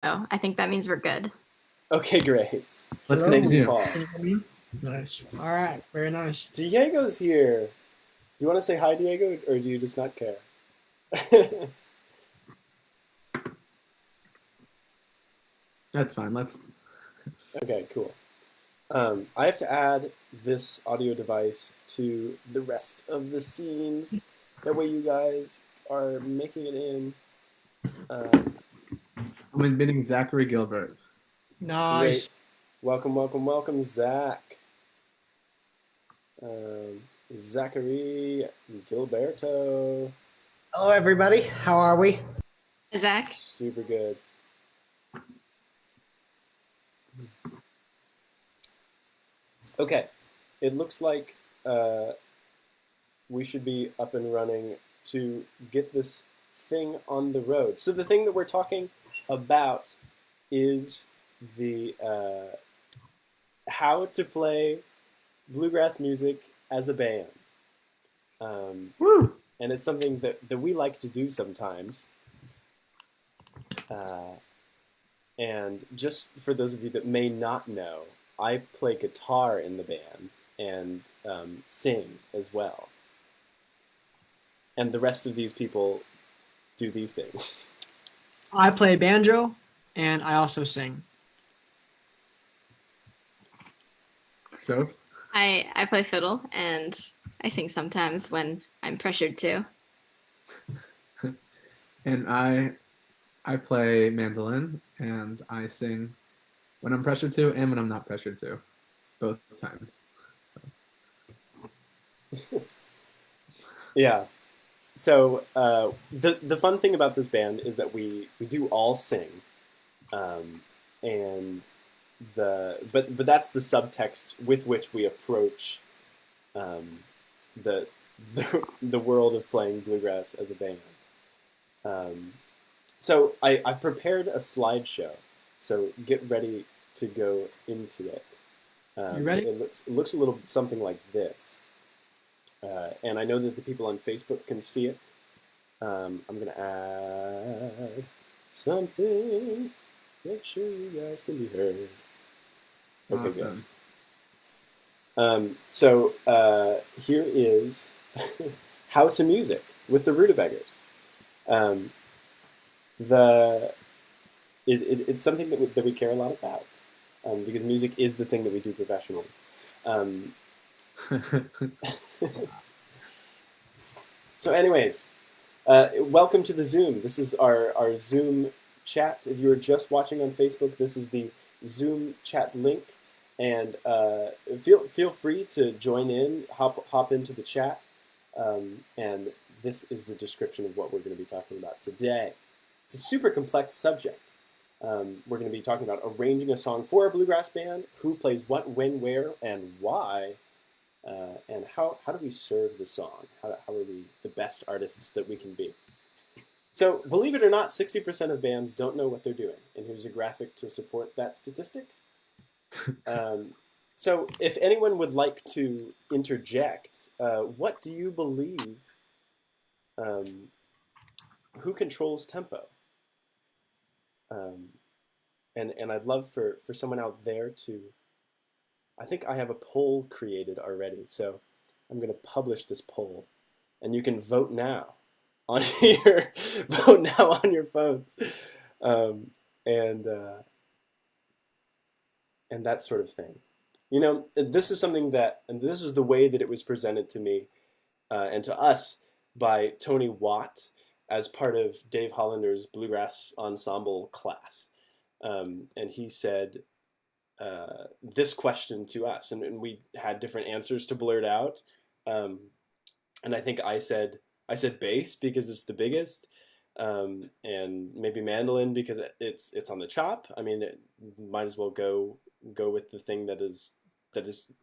Oh, I think that means we're good. Okay, great. Let's Thank Hello. you, continue. Paul. Can you hear me? Nice. All right. Very nice. Diego's here. Do you want to say hi, Diego, or do you just not care? That's fine. Okay, cool. I have to add this audio device to the rest of the scenes. That way you guys are making it in. I'm admitting Zachary Gilbert. Great. Nice. Welcome, welcome, welcome, Zach. Um, Zachary Gilberto. Hello, everybody. How are we? Zach? Super good. Okay, it looks like we should be up and running to get this thing on the road. So the thing that we're talking about is the how to play bluegrass music as a band. Woo! And it's something that we like to do sometimes. And just for those of you that may not know, I play guitar in the band and sing as well. And the rest of these people do these things. I play banjo and I also sing. So, I play fiddle and I sing sometimes when I'm pressured to. and I play mandolin and I sing when I'm pressured to and when I'm not pressured to, both times. Yeah. So the fun thing about this band is that we do all sing, and but that's the subtext with which we approach the the world of playing bluegrass as a band. So I've prepared a slideshow, so get ready to go into it. You ready? It looks a little something like this. And I know that the people on Facebook can see it. I'm going to add something. Make sure you guys can be heard. Okay, good. So here is How to Music with the Ruta Beggars. It's something that we care a lot about because music is the thing that we do professionally. So anyways, welcome to the Zoom. This is our Zoom chat. If you're just watching on Facebook, this is the Zoom chat link. And feel free to join in, hop into the chat. And this is the description of what we're going to be talking about today. It's a super complex subject. We're going to be talking about arranging a song for a bluegrass band, who plays what, when, where, and why. And how do we serve the song? How are we the best artists that we can be? So believe it or not, 60% of bands don't know what they're doing. And here's a graphic to support that statistic. So if anyone would like to interject, what do you believe, who controls tempo? And I'd love for someone out there to, I think I have a poll created already, so I'm going to publish this poll, and you can vote now on your vote now on your phones, and that sort of thing. You know, this is something that, and this is the way that it was presented to me and to us by Tony Watt as part of Dave Hollander's Bluegrass Ensemble class, and he said this question to us, and we had different answers to blurt out. And I think I said bass because it's the biggest, and maybe mandolin because it's on the chop. I mean, it might as well go with the thing that is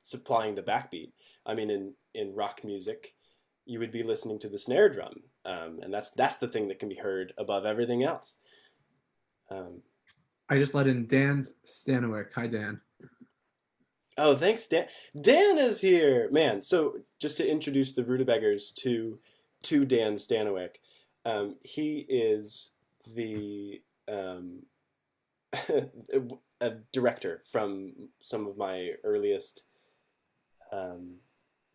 supplying the backbeat. I mean, in rock music, you would be listening to the snare drum, and that's the thing that can be heard above everything else. I just let in Dan Stanowick. Hi, Dan. Oh, thanks, Dan. Dan is here, man. So just to introduce the Ruta Beggars to Dan Stanowick, he is the a director from some of my earliest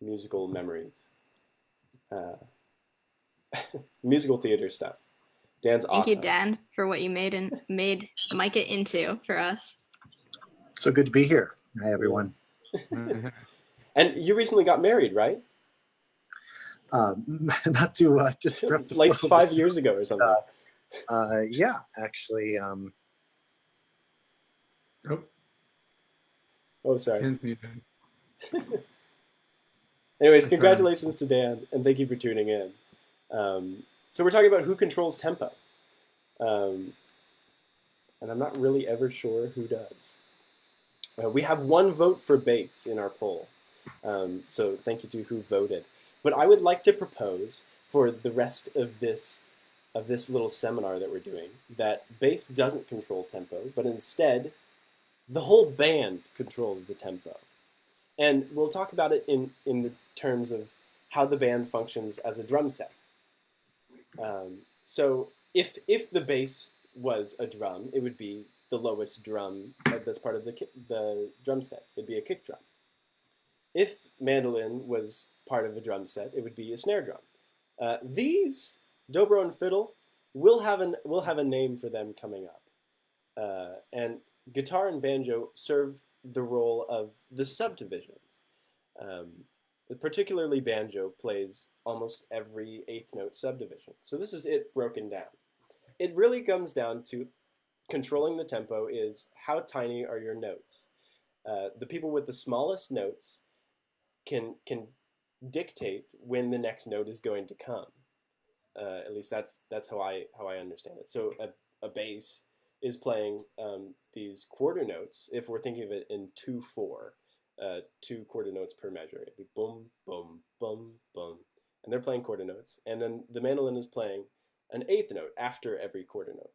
musical memories. Musical theater stuff. Dan's Thank you, awesome. Dan, for what you made Micah into for us. So good to be here. Hi, everyone. And you recently got married, right? Not to disrupt the Like flow, 5 years ago or something. yeah, actually. Oh, sorry. Dan's muted. Anyways, I'm congratulations to Dan, and thank you for tuning in. So we're talking about who controls tempo. And I'm not really ever sure who does. We have one vote for bass in our poll. So thank you to who voted. But I would like to propose for the rest of this little seminar that we're doing that bass doesn't control tempo, but instead the whole band controls the tempo. And we'll talk about it in the terms of how the band functions as a drum set. So if the bass was a drum, it would be the lowest drum that's part of the drum set. It'd be a kick drum. If mandolin was part of a drum set, it would be a snare drum. These dobro and fiddle, we'll have a name for them coming up. And guitar and banjo serve the role of the subdivisions. Particularly banjo plays almost every eighth note subdivision. So this is it broken down. It really comes down to controlling the tempo is how tiny are your notes. The people with the smallest notes can dictate when the next note is going to come. At least that's how I understand it. So a bass is playing these quarter notes. If we're thinking of it in 2/4, 2 quarter notes per measure, it'd be boom, boom, boom, boom, and they're playing quarter notes. And then the mandolin is playing an eighth note after every quarter note.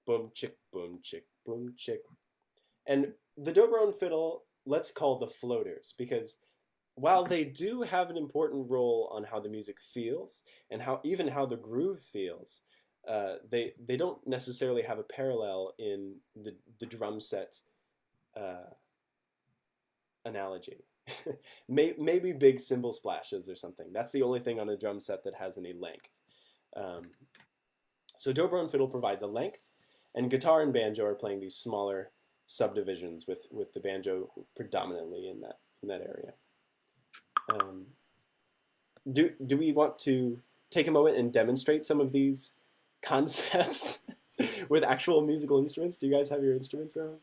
Boom, chick, boom, chick, boom, chick. And the dobro and fiddle, let's call the floaters, because while they do have an important role on how the music feels and how the groove feels, they don't necessarily have a parallel in the drum set analogy. Maybe big cymbal splashes or something. That's the only thing on a drum set that has any length. So dobro and fiddle provide the length, and guitar and banjo are playing these smaller subdivisions with the banjo predominantly in that area. Do we want to take a moment and demonstrate some of these concepts with actual musical instruments? Do you guys have your instruments around?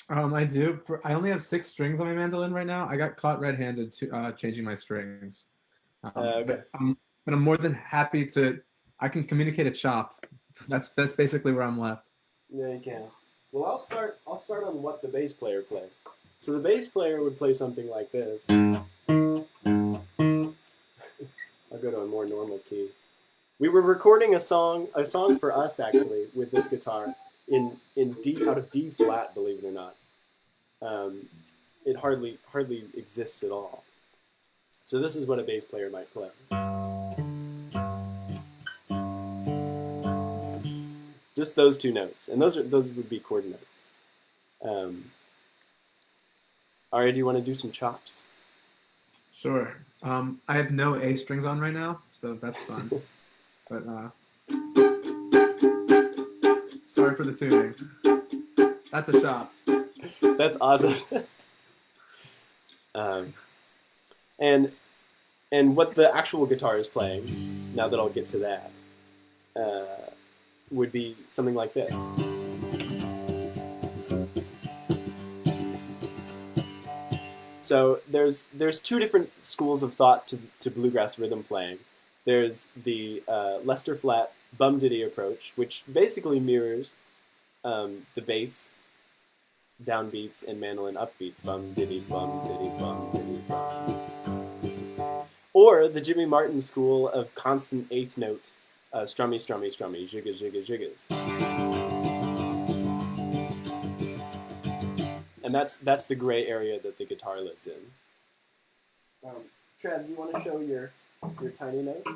I do. I only have 6 strings on my mandolin right now. I got caught red-handed changing my strings. Okay. But I'm more than happy to. I can communicate a chop. That's basically where I'm left. Yeah, you can. Well, I'll start on what the bass player plays. So the bass player would play something like this. I'll go to a more normal key. We were recording a song for us actually with this guitar in D, out of D flat, believe it or not. It hardly exists at all. So this is what a bass player might play. Just those 2 notes, and those would be chord notes. Ari, do you want to do some chops? Sure. I have no A strings on right now, so that's fun. But sorry for the tuning. That's a chop. That's awesome. And what the actual guitar is playing, now that I'll get to that, would be something like this. So there's 2 different schools of thought to bluegrass rhythm playing. There's the Lester Flat bum diddy approach, which basically mirrors the bass downbeats and mandolin upbeats, bum diddy, bum diddy, bum diddy, bum. Or the Jimmy Martin school of constant eighth note, strummy, strummy, strummy, jigga, jigga, jiggas. And that's the gray area that the guitar lives in. Trev, you want to show your tiny notes?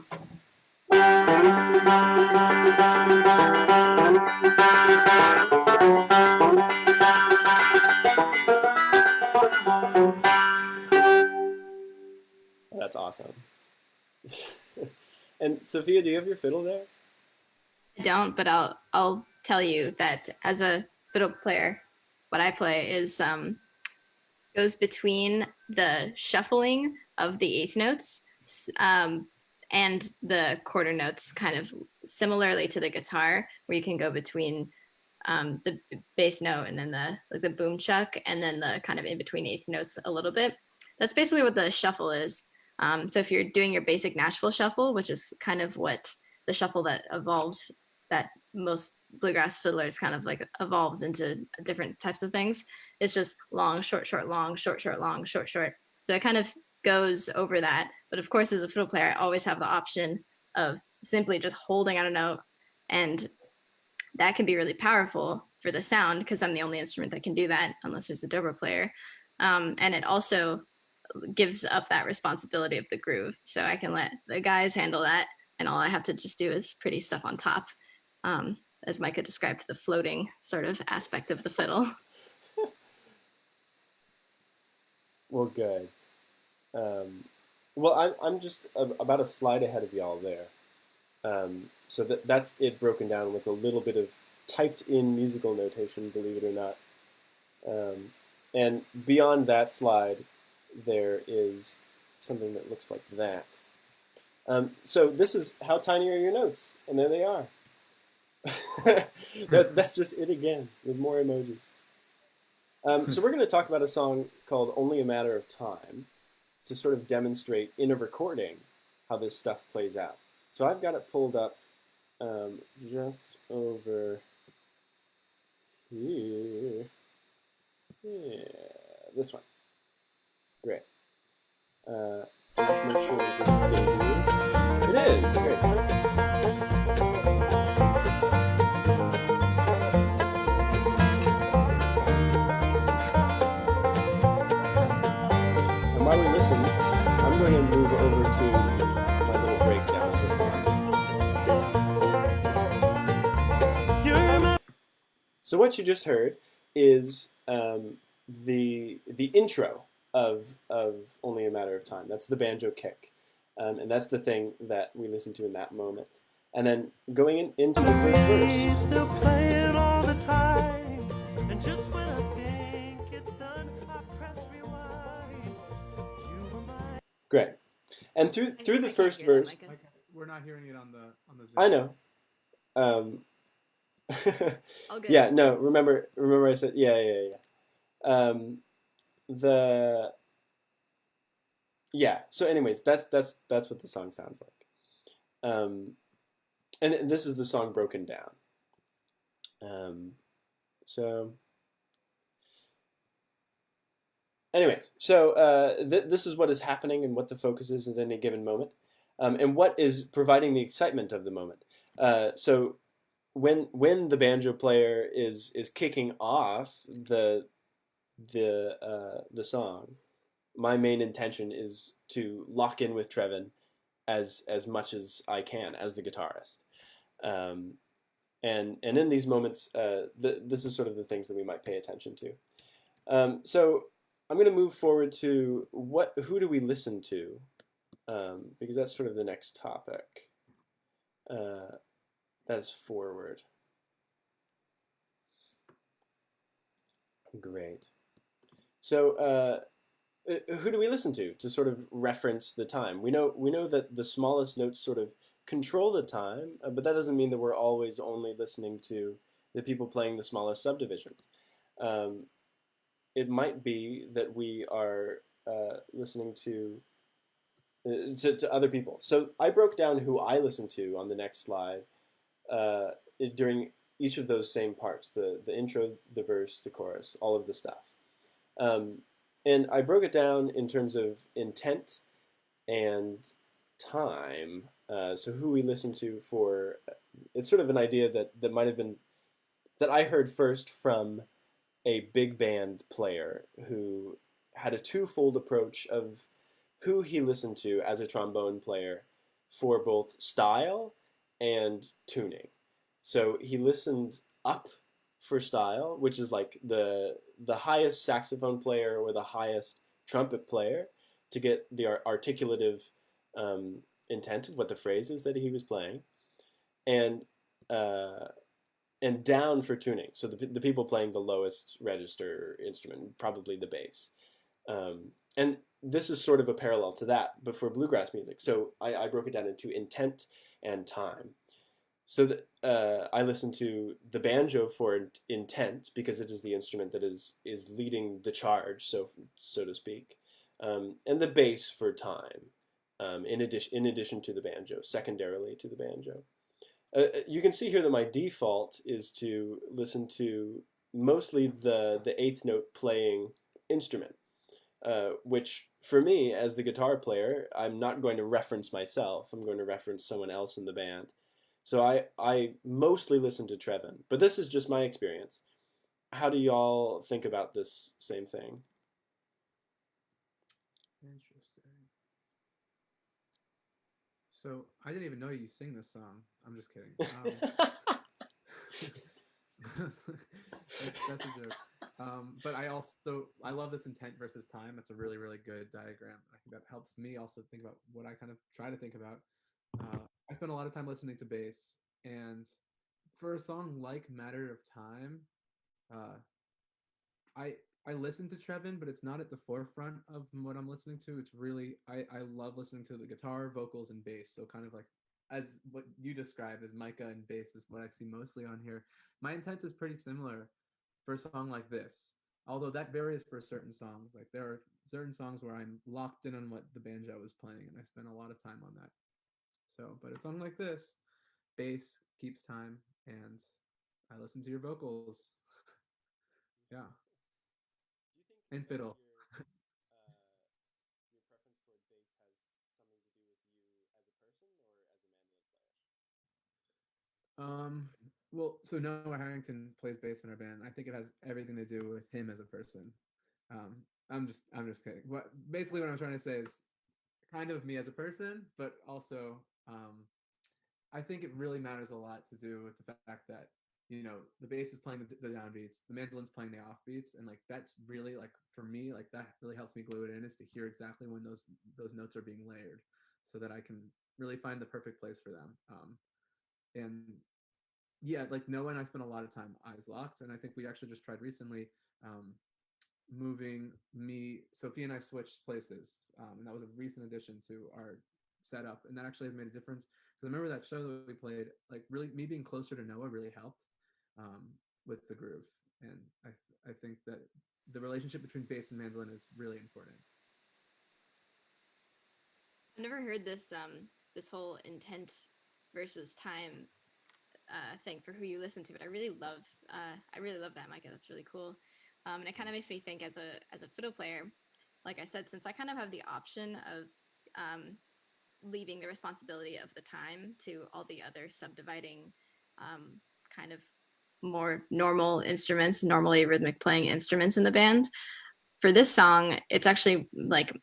awesome. And Sophia, do you have your fiddle there? I don't, but I'll tell you that as a fiddle player, what I play is goes between the shuffling of the eighth notes and the quarter notes, kind of similarly to the guitar, where you can go between the bass note and then the boom chuck, and then the kind of in between eighth notes a little bit. That's basically what the shuffle is. So if you're doing your basic Nashville shuffle, which is kind of what the shuffle that evolved, that most bluegrass fiddlers kind of like evolved into different types of things, it's just long, short, short, long, short, short, long, short, short. So it kind of goes over that. But of course, as a fiddle player, I always have the option of simply just holding out a note, and that can be really powerful for the sound because I'm the only instrument that can do that unless there's a dobro player. And it also gives up that responsibility of the groove. So I can let the guys handle that, and all I have to just do is pretty stuff on top. As Micah described, the floating sort of aspect of the fiddle. Well, good. Well, I'm just about a slide ahead of y'all there. So that's it broken down with a little bit of typed-in musical notation, believe it or not. And beyond that slide, there is something that looks like that. So this is how tiny are your notes, and there they are. That's just it again, with more emojis. So we're going to talk about a song called Only a Matter of Time to sort of demonstrate in a recording how this stuff plays out. So I've got it pulled up just over here. Yeah, this one. Great. Let's make sure this is going to be. It is, great. And while we listen, I'm going to move over to my little breakdown of the song. So what you just heard is the intro of Only a Matter of Time. That's the banjo kick. And that's the thing that we listen to in that moment. And then going into the first verse. Still playing all the time, and just when I think it's done, I press rewind. You were my... Great. And through the first verse. Micah, we're not hearing it on the Zoom. I know. All good. Yeah, no, remember I said yeah. So anyways, that's what the song sounds like. And this is the song broken down. So anyways, this is what is happening and what the focus is at any given moment, and what is providing the excitement of the moment. So when the banjo player is kicking off the song, my main intention is to lock in with Trevin as much as I can as the guitarist, and in these moments, this is sort of the things that we might pay attention to. So I'm going to move forward to who do we listen to, because that's sort of the next topic. That's forward. Great. So who do we listen to sort of reference the time? We know that the smallest notes sort of control the time, but that doesn't mean that we're always only listening to the people playing the smallest subdivisions. It might be that we are listening to other people. So I broke down who I listen to on the next slide during each of those same parts, the intro, the verse, the chorus, all of the stuff. And I broke it down in terms of intent and time. So who we listen to for, it's sort of an idea that might have been, that I heard first from a big band player who had a twofold approach of who he listened to as a trombone player for both style and tuning. So he listened up for style, which is like the highest saxophone player or the highest trumpet player, to get the articulative intent of what the phrase is that he was playing, and uh, and down for tuning. So the people playing the lowest register instrument, probably the bass. And this is sort of a parallel to that, but for bluegrass music. So I broke it down into intent and time. So I listen to the banjo for intent because it is the instrument that is leading the charge, so to speak, and the bass for time. In addition to the banjo, secondarily to the banjo. You can see here that my default is to listen to mostly the eighth note playing instrument, which for me, as the guitar player, I'm not going to reference myself. I'm going to reference someone else in the band. So I mostly listen to Trevin, but this is just my experience. How do y'all think about this same thing? Interesting. So I didn't even know you sing this song. I'm just kidding. That's a joke. But I love this intent versus time. It's a really, really good diagram. I think that helps me also think about what I kind of try to think about. I spend a lot of time listening to bass, and for a song like Matter of Time, I listen to Trevin, but it's not at the forefront of what I'm listening to. It's really I love listening to the guitar, vocals, and bass. So kind of like as what you described as Micah and bass is what I see mostly on here. My intent is pretty similar for a song like this, although that varies for certain songs. Like there are certain songs where I'm locked in on what the banjo is playing, and I spend a lot of time on that. So, but a song like this, bass keeps time, and I listen to your vocals. Yeah, Do you think and fiddle. your preference toward bass has something to do with you as a person or as a mandolin player? Well, so Noah Harrington plays bass in our band. I think it has everything to do with him as a person. Um, I'm just kidding. Basically what I'm trying to say is kind of me as a person, but also I think it really matters a lot to do with the fact that the bass is playing the downbeats, the mandolin's playing the offbeats, and like that's really like for me like that really helps me glue it in is to hear exactly when those notes are being layered, so that I can really find the perfect place for them. And yeah, like Noah and I spent a lot of time eyes locked, and I think we actually just tried recently moving me. Sophia and I switched places, and that was a recent addition to our setup, and that actually has made a difference. Because I remember that show that we played, like really me being closer to Noah really helped with the groove, and I think that the relationship between bass and mandolin is really important. I've never heard this whole intent versus time thing for who you listen to, but I really love that, Micah. That's really cool. And it kind of makes me think as a fiddle player, like I said, since I kind of have the option of leaving the responsibility of the time to all the other subdividing kind of more normal instruments, normally rhythmic playing instruments in the band. For this song, it's actually like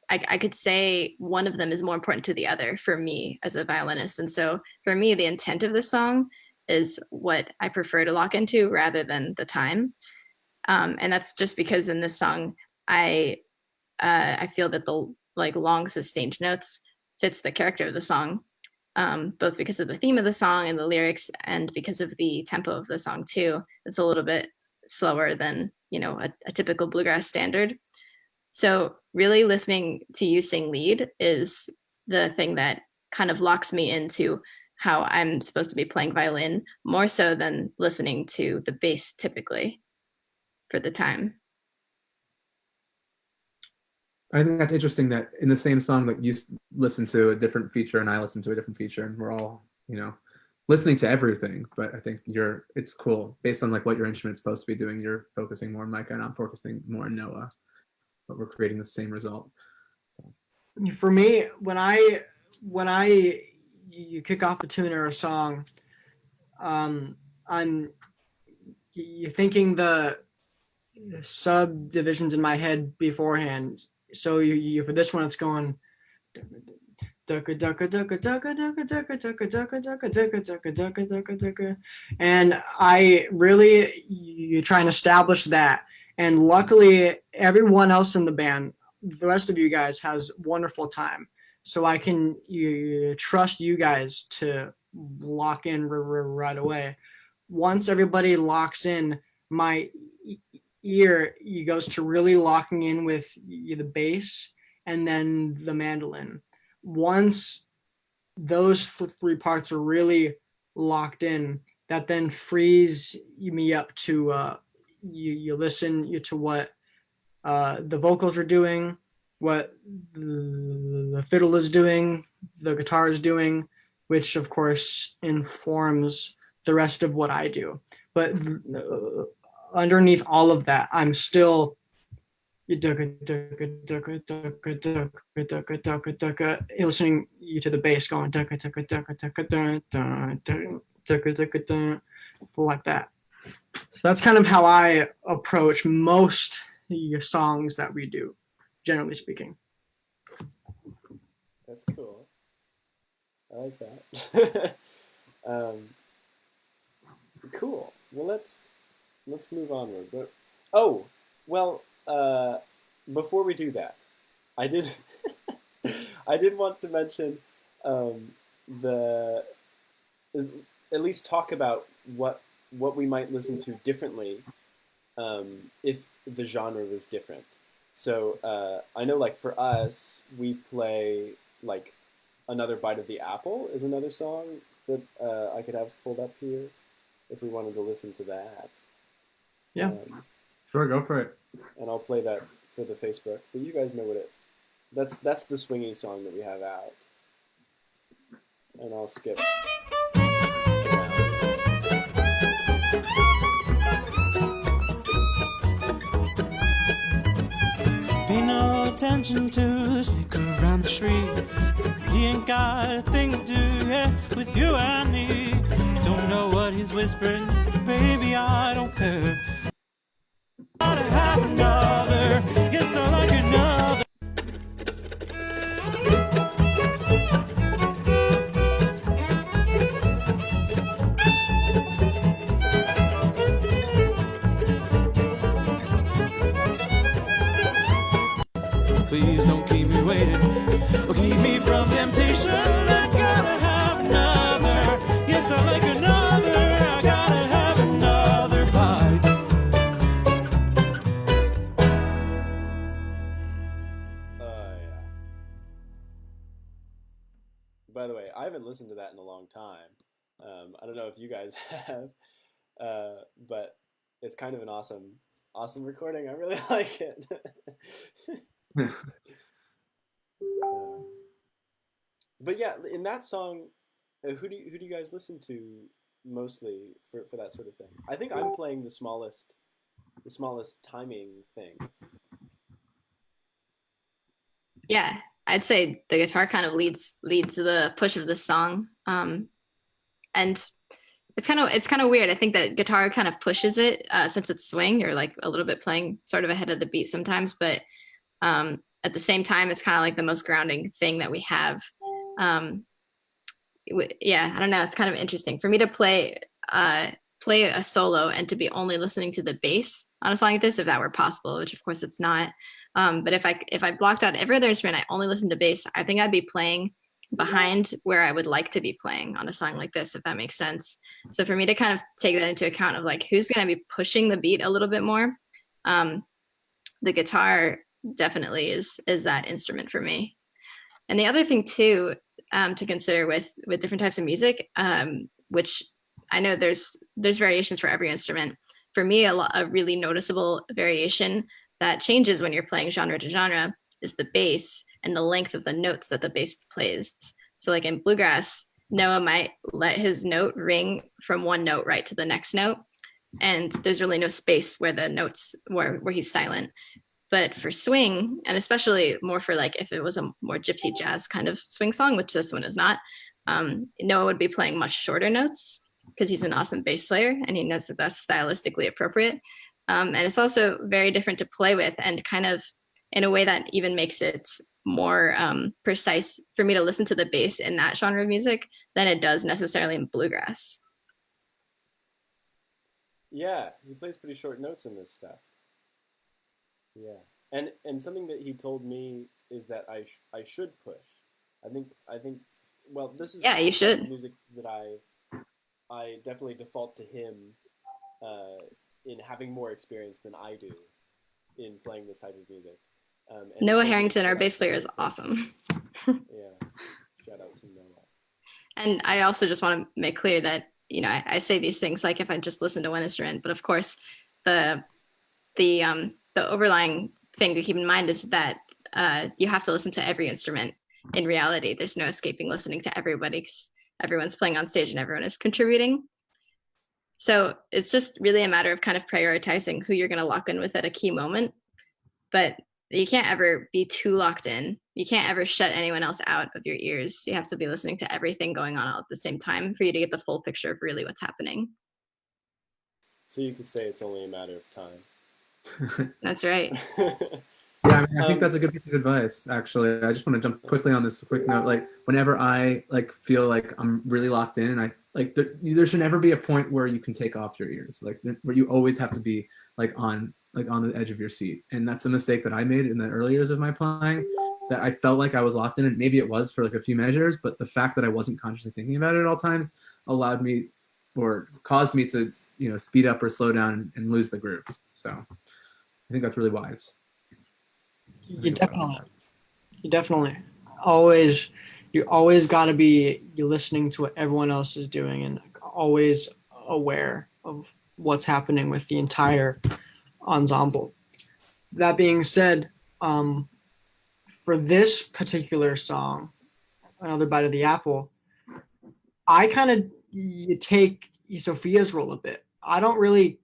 I could say one of them is more important to the other for me as a violinist. And so for me, the intent of the song is what I prefer to lock into rather than the time. And that's just because in this song, I feel that the like long sustained notes fits the character of the song, both because of the theme of the song and the lyrics, and because of the tempo of the song too. It's a little bit slower than a typical bluegrass standard. So really listening to you sing lead is the thing that kind of locks me into how I'm supposed to be playing violin, more so than listening to the bass typically for the time. I think that's interesting that in the same song that you listen to a different feature and I listen to a different feature, and we're all, listening to everything. But I think it's cool based on like what your instrument's supposed to be doing. You're focusing more on Micah and I'm focusing more on Noah, but we're creating the same result. So. For me, when you kick off a tune or a song, you're thinking the subdivisions in my head beforehand. So you for this one, it's going. And you try and establish that. And luckily, everyone else in the band, the rest of you guys, has wonderful time. so I can trust you guys to lock in right away. Once everybody locks in, my ear goes to really locking in with the bass and then the mandolin. Once those three parts are really locked in, that then frees me up to you listen to what the vocals are doing, what the fiddle is doing, the guitar is doing, which of course informs the rest of what I do. But underneath all of that, I'm still listening to the bass going like that. So that's kind of how I approach most songs that we do, generally speaking. That's cool. I like that. Cool. Well, let's move onward. But before we do that, I did I did want to mention the at least talk about what we might listen to differently if the genre was different. So I know, like, for us, we play, like, Another Bite of the Apple is another song that I could have pulled up here if we wanted to listen to that. Yeah. Sure, go for it. And I'll play that for the Facebook. But you guys know what that's the swingy song that we have out. And I'll skip. Pay no attention to sneak around the street. He ain't got a thing to do, yeah, with you and me. Don't know what he's whispering, baby, I don't care. Gotta have another, yes, I like another. Please don't keep me waiting, or keep me from temptation. I gotta have another, yes, I like another. I gotta have another bite. Yeah. By the way, I haven't listened to that in a long time. I don't know if you guys have, but it's kind of an awesome recording. I really like it. But yeah, in that song, who do you guys listen to mostly for that sort of thing? I think I'm playing the smallest timing things. Yeah, I'd say the guitar kind of leads the push of the song, and it's kind of weird. I think that guitar kind of pushes it since it's swing. You're like a little bit playing sort of ahead of the beat sometimes, but at the same time, it's kind of like the most grounding thing that we have. Yeah, I don't know. It's kind of interesting for me to play a solo and to be only listening to the bass on a song like this, if that were possible, which of course it's not. But if I blocked out every other instrument, I only listened to bass, I think I'd be playing behind where I would like to be playing on a song like this, if that makes sense. So for me to kind of take that into account of like who's going to be pushing the beat a little bit more, the guitar definitely is that instrument for me. And the other thing too, to consider with different types of music, which I know there's variations for every instrument. For me, a really noticeable variation that changes when you're playing genre to genre is the bass and the length of the notes that the bass plays. So like in bluegrass, Noah might let his note ring from one note right to the next note, and there's really no space where the notes where he's silent. But for swing, and especially more for like if it was a more gypsy jazz kind of swing song, which this one is not, Noah would be playing much shorter notes because he's an awesome bass player and he knows that that's stylistically appropriate. And it's also very different to play with, and kind of in a way that even makes it more precise for me to listen to the bass in that genre of music than it does necessarily in bluegrass. Yeah, he plays pretty short notes in this stuff. Yeah, and something that he told me is that I should push, I think well, this is Yeah, you the type of should. music that I definitely default to him in having more experience than I do in playing this type of music. And he Noah told me Harrington, our that I bass should player, is really play some. awesome. Yeah, shout out to Noah. And I also just want to make clear that, I say these things like if I just listen to one instrument, but of course the the overlying thing to keep in mind is that you have to listen to every instrument. In reality, there's no escaping listening to everybody because everyone's playing on stage and everyone is contributing. So it's just really a matter of kind of prioritizing who you're going to lock in with at a key moment. But you can't ever be too locked in. You can't ever shut anyone else out of your ears. You have to be listening to everything going on all at the same time for you to get the full picture of really what's happening. So you could say it's only a matter of time. That's right. Yeah, I mean, I think that's a good piece of advice. Actually, I just want to jump quickly on this quick note. Like, whenever I feel like I'm really locked in, and I there should never be a point where you can take off your ears. Like, where you always have to be on the edge of your seat. And that's a mistake that I made in the early years of my playing. That I felt like I was locked in, and maybe it was for like a few measures, but the fact that I wasn't consciously thinking about it at all times allowed me, or caused me to speed up or slow down and lose the groove. So I think that's really wise. You definitely always, you always got to be listening to what everyone else is doing and always aware of what's happening with the entire ensemble. That being said, for this particular song, Another Bite of the Apple, I kind of take Sophia's role a bit. I don't really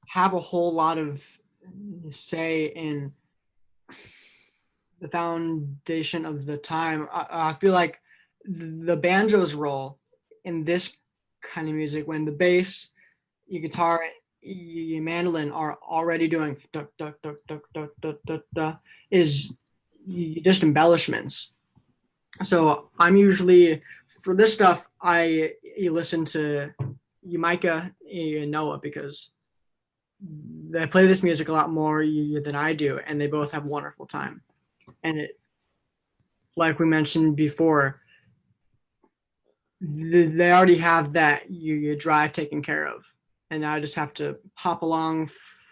have a whole lot of say in the foundation of the time. I feel like the banjo's role in this kind of music, when the bass, your guitar, your mandolin are already doing duck, duck, duck, duck, duck, duck, duck, duck, is just embellishments. So I'm usually, for this stuff, I listen to Micah and Noah because they play this music a lot more than I do, and they both have wonderful time. And it, like we mentioned before, they already have that you drive taken care of, and I just have to hop along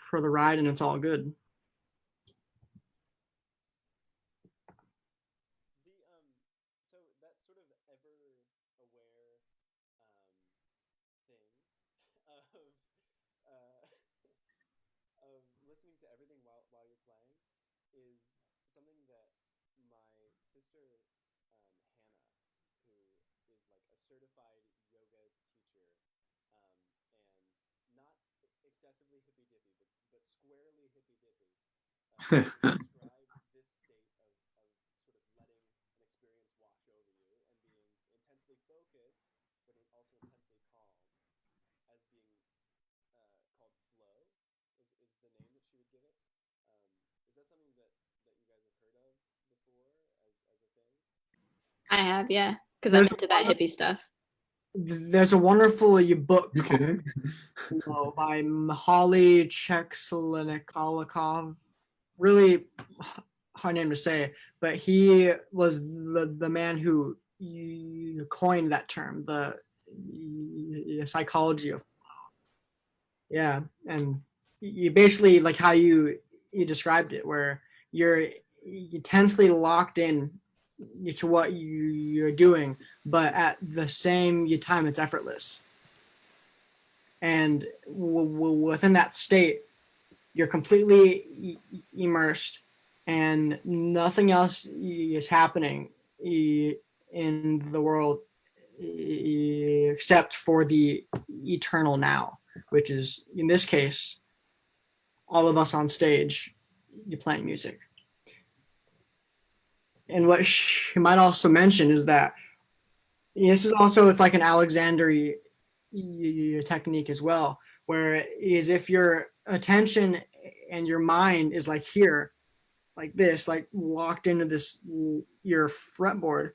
for the ride, and it's all good. So that sort of ever aware thing of listening to everything while you're playing is something that my sister Hannah, who is like a certified yoga teacher, and not excessively hippy dippy, but squarely hippy dippy, described this state of sort of letting an experience wash over you and being intensely focused, but also intensely calm, as being called flow, is the name that she would give it. Is that something that you guys have heard of before as a thing? I have, yeah, because I'm into that hippie stuff. There's a wonderful book You kidding? by Mihaly Csikszentmihalyi. Really hard name to say, but he was the man who coined that term, the psychology of, yeah. And you basically, like how you described it, where you're intensely locked in to what you're doing, but at the same time it's effortless, and within that state you're completely immersed and nothing else is happening in the world except for the eternal now, which is in this case all of us on stage, you're playing music. And what she might also mention is that this is also, it's like an Alexandria technique as well, where is if your attention and your mind is like here, like this, like locked into this, your fretboard,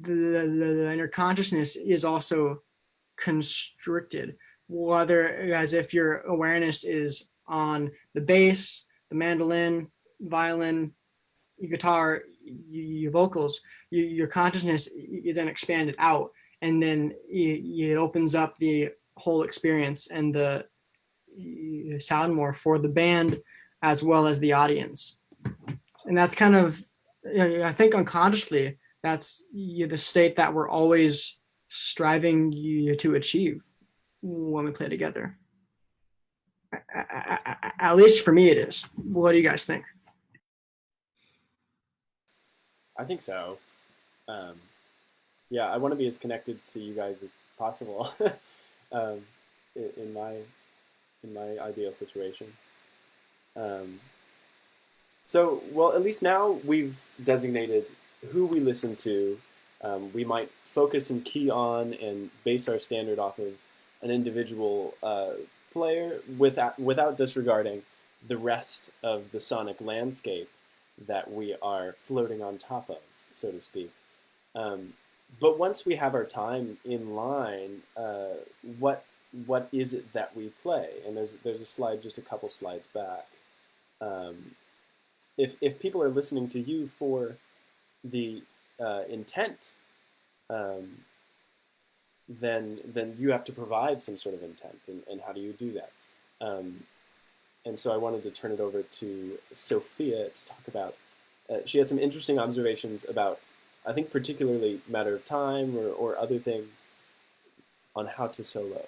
and your consciousness is also constricted. Whether as if your awareness is on the bass, the mandolin, violin, guitar, your vocals, your consciousness, you then expand it out, and then it opens up the whole experience and the sound more for the band as well as the audience. And that's kind of, I think unconsciously, that's the state that we're always striving to achieve when we play together. At least for me, it is. What do you guys think? I think so. Yeah, I want to be as connected to you guys as possible in my ideal situation. So, well, at least now we've designated who we listen to. We might focus and key on and base our standard off of an individual player without disregarding the rest of the sonic landscape that we are floating on top of, so to speak. But once we have our time in line, what is it that we play? And there's a slide just a couple slides back. If people are listening to you for the intent, then you have to provide some sort of intent, and how do you do that? And so I wanted to turn it over to Sophia to talk about. She had some interesting observations about, I think, particularly matter of time or other things on how to solo.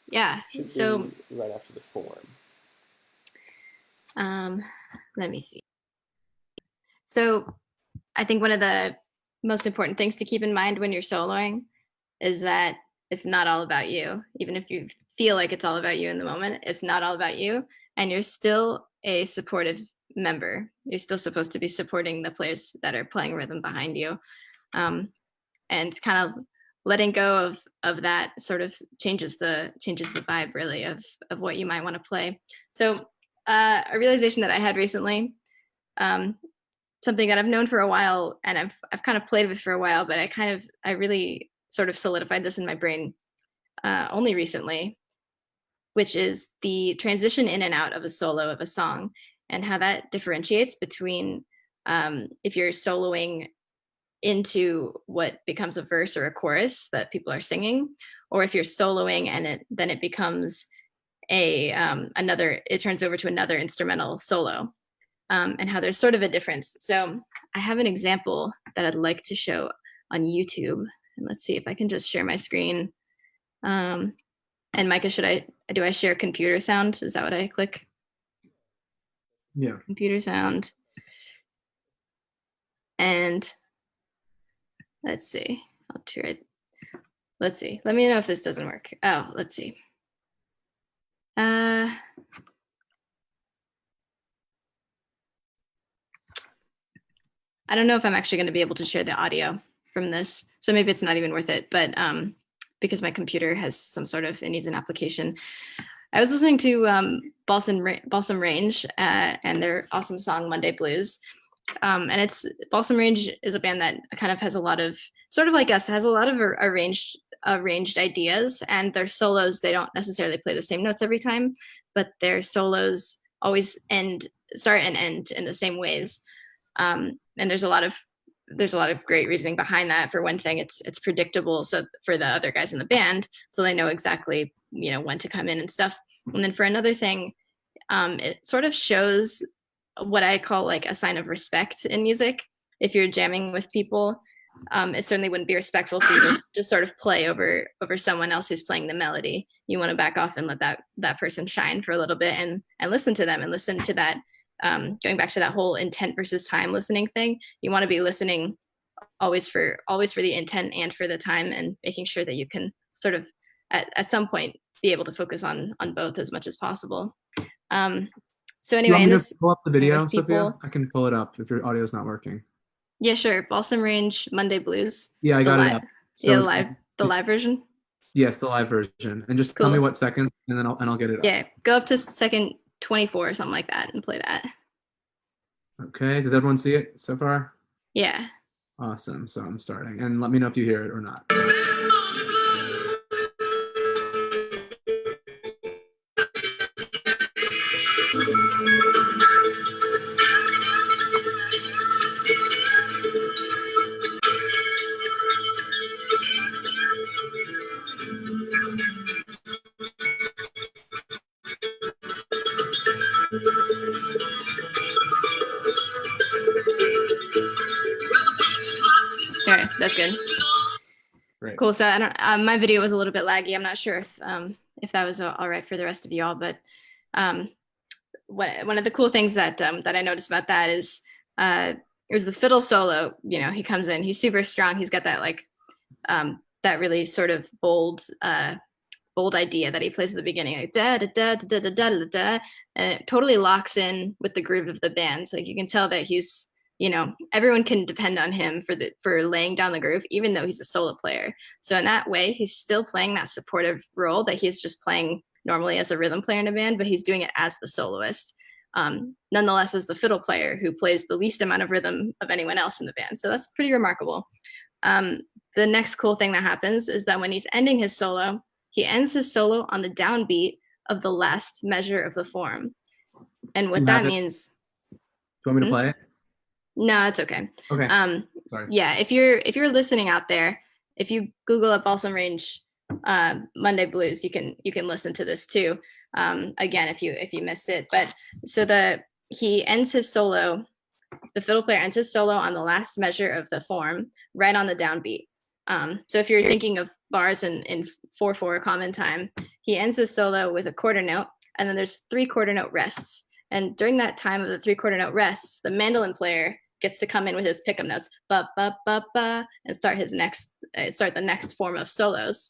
Yeah. So right after the form. Let me see. So I think one of the most important things to keep in mind when you're soloing is that it's not all about you. Even if you feel like it's all about you in the moment, it's not all about you. And you're still a supportive member. You're still supposed to be supporting the players that are playing rhythm behind you. And kind of letting go of that sort of changes the vibe, really, of what you might want to play. So a realization that I had recently, something that I've known for a while and I've kind of played with for a while, but I really sort of solidified this in my brain only recently, which is the transition in and out of a solo of a song, and how that differentiates between if you're soloing into what becomes a verse or a chorus that people are singing, or if you're soloing and then it becomes it turns over to another instrumental solo, and how there's sort of a difference. So I have an example that I'd like to show on YouTube, and let's see if I can just share my screen. And Micah, do I share computer sound? Is that what I click? Yeah. Computer sound. And let's see. I'll try it. Let's see. Let me know if this doesn't work. Oh, let's see. I don't know if I'm actually going to be able to share the audio from this, so maybe it's not even worth it. But because my computer has some sort of, it needs an application. I was listening to Balsam Range and their awesome song Monday Blues. And Balsam Range is a band that kind of has a lot of, sort of like us, has a lot of arranged ideas, and their solos, they don't necessarily play the same notes every time, but their solos always start and end in the same ways. And there's a lot of great reasoning behind that. For one thing, it's predictable, so for the other guys in the band, so they know exactly when to come in and stuff. And then for another thing, it sort of shows what I call like a sign of respect in music. If you're jamming with people, it certainly wouldn't be respectful for you to just sort of play over someone else who's playing the melody. You want to back off and let that person shine for a little bit and listen to them and listen to that. Going back to that whole intent versus time listening thing, you want to be listening always for the intent and for the time, and making sure that you can sort of at some point be able to focus on both as much as possible. So anyway, you want me to pull up the video, Sophia? I can pull it up if your audio is not working. Yeah, sure. Balsam Range, Monday Blues. Yeah, I got it up. So yeah, the live version. Yes, the live version. And just tell me what second, and then I'll get it up. Yeah, go up to second 24 or something like that and play that. Okay, does everyone see it so far? Yeah. Awesome. So I'm starting, and let me know if you hear it or not. Okay, that's good. Great. Cool. So I don't. My video was a little bit laggy. I'm not sure if that was all right for the rest of y'all, but one of the cool things that I noticed about that is there's the fiddle solo. You know, he comes in, he's super strong. He's got that like that really sort of bold idea that he plays at the beginning, like da da da da da da da da, and it totally locks in with the groove of the band. So like you can tell that he's, you know, everyone can depend on him for laying down the groove, even though he's a solo player. So in that way, he's still playing that supportive role that he's just playing normally as a rhythm player in a band, but he's doing it as the soloist. Nonetheless, as the fiddle player who plays the least amount of rhythm of anyone else in the band. So that's pretty remarkable. The next cool thing that happens is that when he's ending his solo, he ends his solo on the downbeat of the last measure of the form. And what that means... Do you want me to play? No, it's okay. Okay. Sorry. Yeah, if you're listening out there, if you Google up Balsam Range Monday Blues, you can listen to this too. Again, if you missed it. But so he ends his solo, the fiddle player ends his solo on the last measure of the form, right on the downbeat. So if you're thinking of bars in 4/4 common time, he ends his solo with a quarter note, and then there's 3 quarter note rests. And during that time of the 3 quarter note rests, the mandolin player gets to come in with his pickup notes, ba ba ba ba, and start the next form of solos.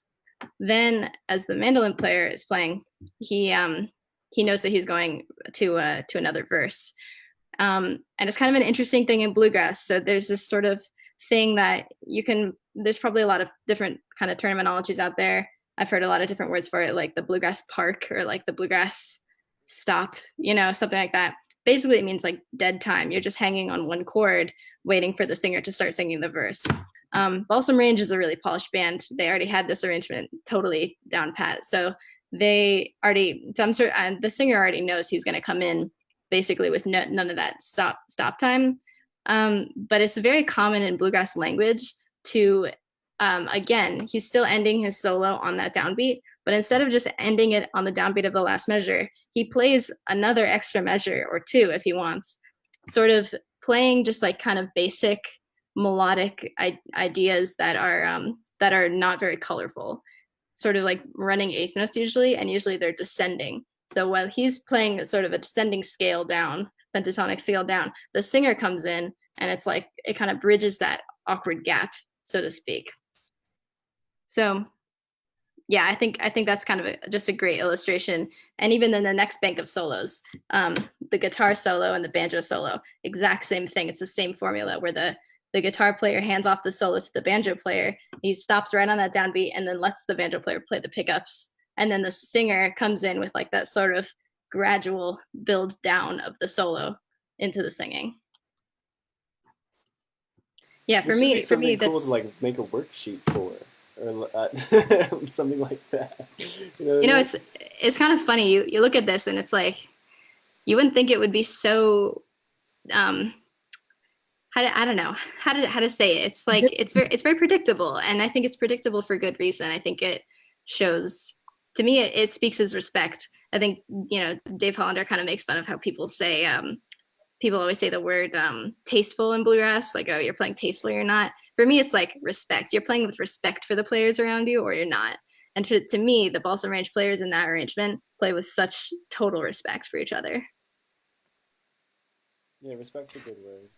Then, as the mandolin player is playing, he knows that he's going to another verse. And it's kind of an interesting thing in bluegrass. So there's this sort of thing that there's probably a lot of different kind of terminologies out there. I've heard a lot of different words for it, like the bluegrass park or like the bluegrass stop, you know, something like that. Basically, it means like dead time. You're just hanging on one chord, waiting for the singer to start singing the verse. Balsam Range is a really polished band. They already had this arrangement totally down pat. So the singer already knows he's going to come in basically with none of that stop time. But it's very common in bluegrass language to, again, he's still ending his solo on that downbeat, but instead of just ending it on the downbeat of the last measure, he plays another extra measure or 2 if he wants, sort of playing just like kind of basic melodic ideas that are not very colorful, sort of like running eighth notes usually, and usually they're descending. So while he's playing sort of a descending scale down, pentatonic scale down, the singer comes in and it's like it kind of bridges that awkward gap, so to speak. So yeah, I think that's kind of just a great illustration. And even in the next bank of solos, the guitar solo and the banjo solo, exact same thing. It's the same formula where the guitar player hands off the solo to the banjo player. He stops right on that downbeat and then lets the banjo player play the pickups. And then the singer comes in with like that sort of gradual build down of the solo into the singing. Yeah, for me, cool that's to like make a worksheet for, or something like that. It's kind of funny. You look at this and it's like you wouldn't think it would be so. I don't know how to say it. It's like it's very predictable, and I think it's predictable for good reason. I think it shows, to me, it speaks as respect. I think, you know, Dave Hollander kind of makes fun of how people say, people always say the word tasteful in bluegrass, like, oh, you're playing tasteful, you're not. For me, it's like respect. You're playing with respect for the players around you, or you're not. And to me, the Balsam Range players in that arrangement play with such total respect for each other. Yeah, respect's a good word.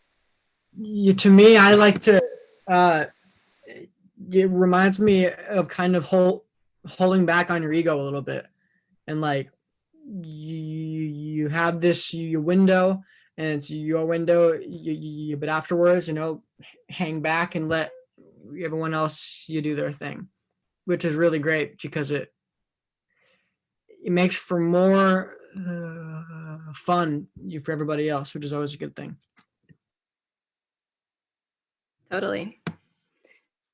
To me, I like to, it reminds me of kind of holding back on your ego a little bit. And like, you have your window, and it's your window, but afterwards, you know, hang back and let everyone else do their thing, which is really great because it makes for more fun for everybody else, which is always a good thing. Totally.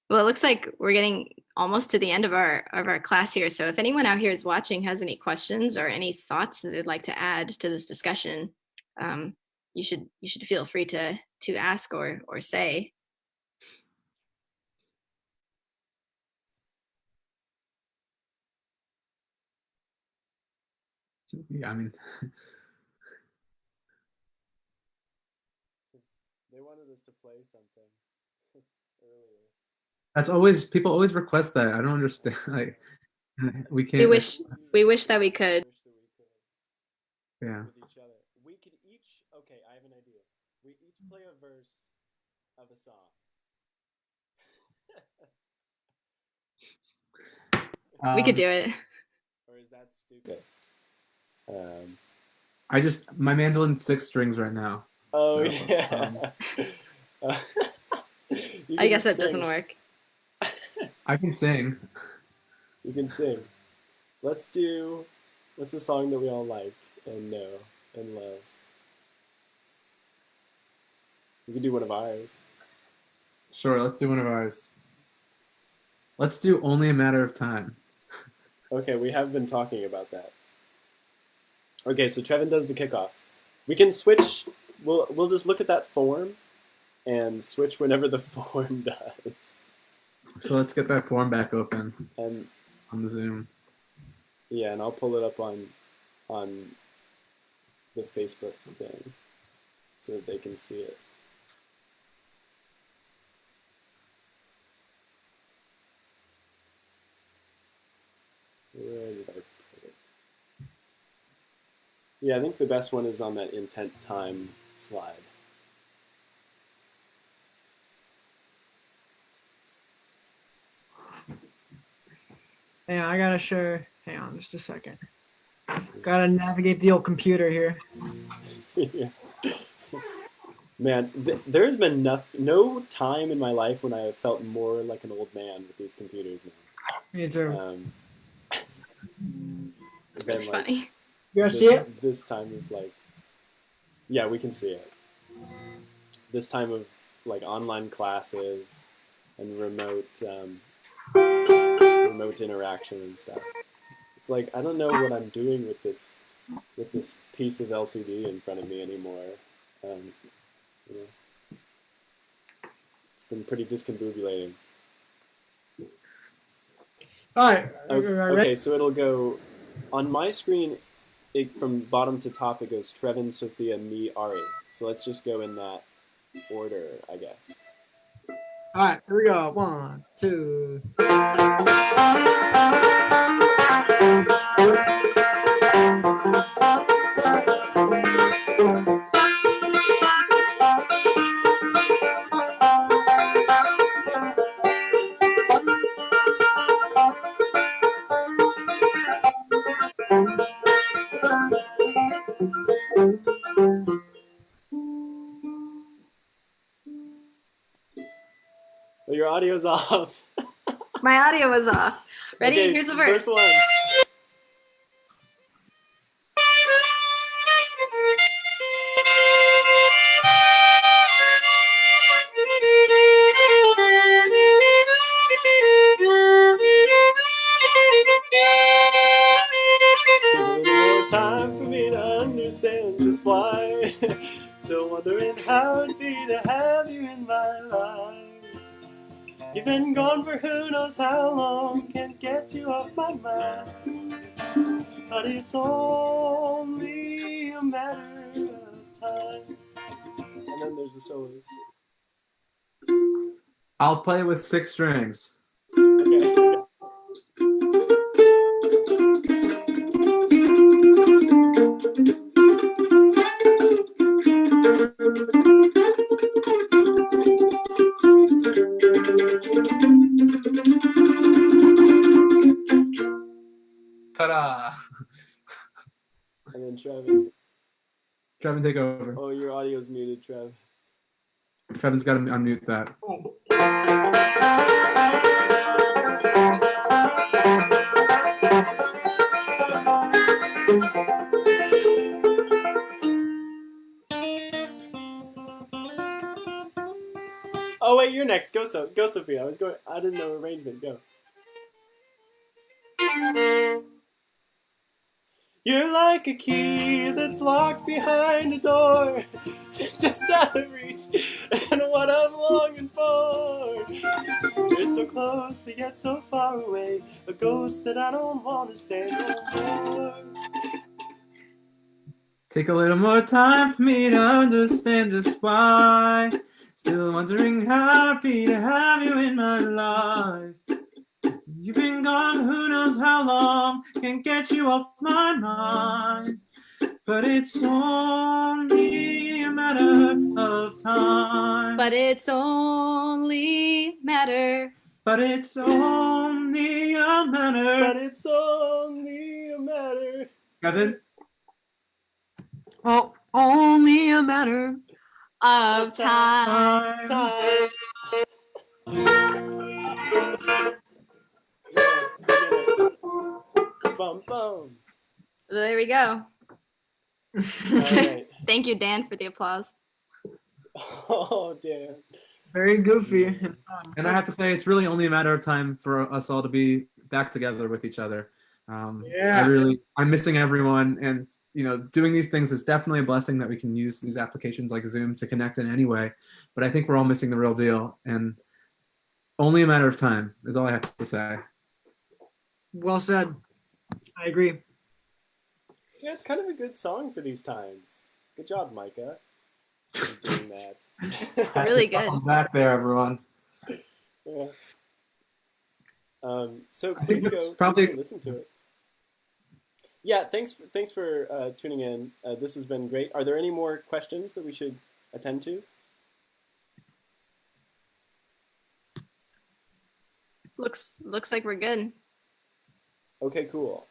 Well, it looks like we're getting almost to the end of our class here. So if anyone out here is watching has any questions or any thoughts that they'd like to add to this discussion, you should feel free to ask or say. Yeah, I mean, they wanted us to play something. earlier. That's always people always request that. I don't understand. Like we We can't. wish that we could. Wish that we could Yeah. with each other. We could each. Okay, I have an idea. We each play a verse of a song. We could do it. Or is that stupid? Um, My mandolin's 6 strings right now. oh So, yeah. You I can guess that sing. doesn't work. I can sing. You can sing. Let's do. What's a song that we all like and know and love? We can do one of ours. Sure, let's do one of ours. Let's do Only a Matter of Time. Okay, we have been talking about that. Okay, so Trevin does the kickoff. We can switch. We'll just look at that form and switch whenever the form does. So let's get that form back open And on the Zoom. yeah, and I'll pull it up on the Facebook thing so that they can see it. Where did I put it? Yeah, I think the best one is on that intent time slide. Hang on, I gotta share. Hang on, just a second. Gotta navigate the old computer here. Yeah. Man, there's been no time in my life when I have felt more like an old man with these computers now. Me too. It's It's been like funny. You guys see it? this time of like, yeah, we can see it. This time of like online classes and remote interaction and stuff. It's like I don't know what I'm doing with this piece of LCD in front of me anymore. You know, it's been pretty discombobulating. All right. Okay, so it'll go on my screen. From bottom to top, it goes Trevin, Sophia, me, Ari. So let's just go in that order, I guess. All right, here we go. 1, 2. Well, your audio's off. My audio was off. Ready? Okay, Here's the verse. Verse 1. Take a little more time for me to understand just why. Still wondering how it'd be to have you in my life. You've been gone for who knows how long, can't get you off my mind. But it's only a matter of time. And then there's the solos. I'll play with 6 strings. Okay. Ta-da! And then Trevin. Trevin, take over. Oh, your audio's muted, Trev. Trevin's got to unmute that. Oh wait, you're next. Go Sophia. I didn't know arrangement. Go. You're like a key that's locked behind a door, just out of reach, and what I'm longing for. You're so close, but yet so far away, a ghost that I don't want to stand no more. Take a little more time for me to understand just why. Still wondering, happy to have you in my life. You've been gone who knows how long, can't get you off my mind. But it's only a matter of time. But it's only matter. But it's only a matter. But it's only a matter. Kevin? Oh, only a matter. Of time. Time. Bum, bum. There we go. All right. Thank you, Dan, for the applause. Oh, damn. Very goofy and fun. And I have to say, it's really only a matter of time for us all to be back together with each other. Yeah. I'm missing everyone, and doing these things is definitely a blessing that we can use these applications like Zoom to connect in any way. But I think we're all missing the real deal, and only a matter of time is all I have to say. Well said. I agree. Yeah, it's kind of a good song for these times. Good job, Micah, for doing that. Really good. I'm back there, everyone. Yeah. So I think please that's go probably- listen to it. Yeah, thanks for tuning in. This has been great. Are there any more questions that we should attend to? Looks like we're good. Okay, cool.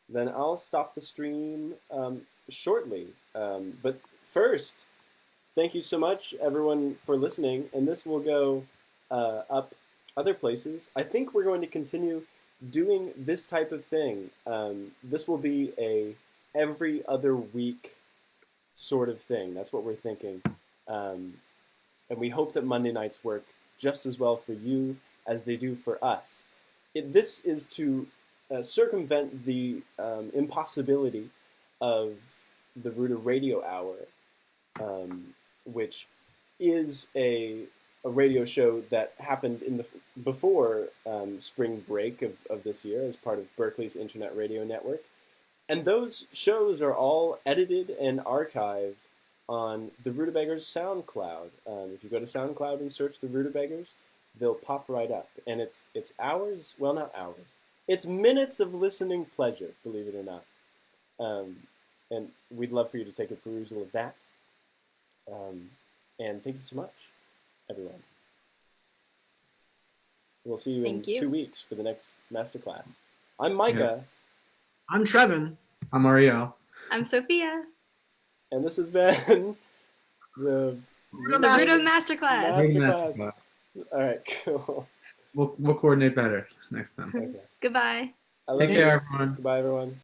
Then I'll stop the stream shortly. But first, thank you so much, everyone, for listening. And this will go up other places. I think we're going to continue doing this type of thing. This will be a every other week sort of thing. That's what we're thinking. And we hope that Monday nights work just as well for you as they do for us. This is to circumvent the impossibility of the Ruta Radio Hour, which is a radio show that happened before spring break of this year as part of Berkeley's Internet Radio Network. And those shows are all edited and archived on the Ruta Beggars SoundCloud. If you go to SoundCloud and search the Ruta Beggars, they'll pop right up. And it's hours, well, not hours. It's minutes of listening pleasure, believe it or not. And we'd love for you to take a perusal of that. And thank you so much, everyone. We'll see you in Thank you. 2 weeks for the next masterclass. I'm Micah. I'm Trevin. I'm Ariel. I'm Sophia. And this has been the The Ruta Masterclass. Masterclass. All right, cool. We'll coordinate better next time. Okay. Goodbye. I love Take you. care, everyone. Goodbye, everyone.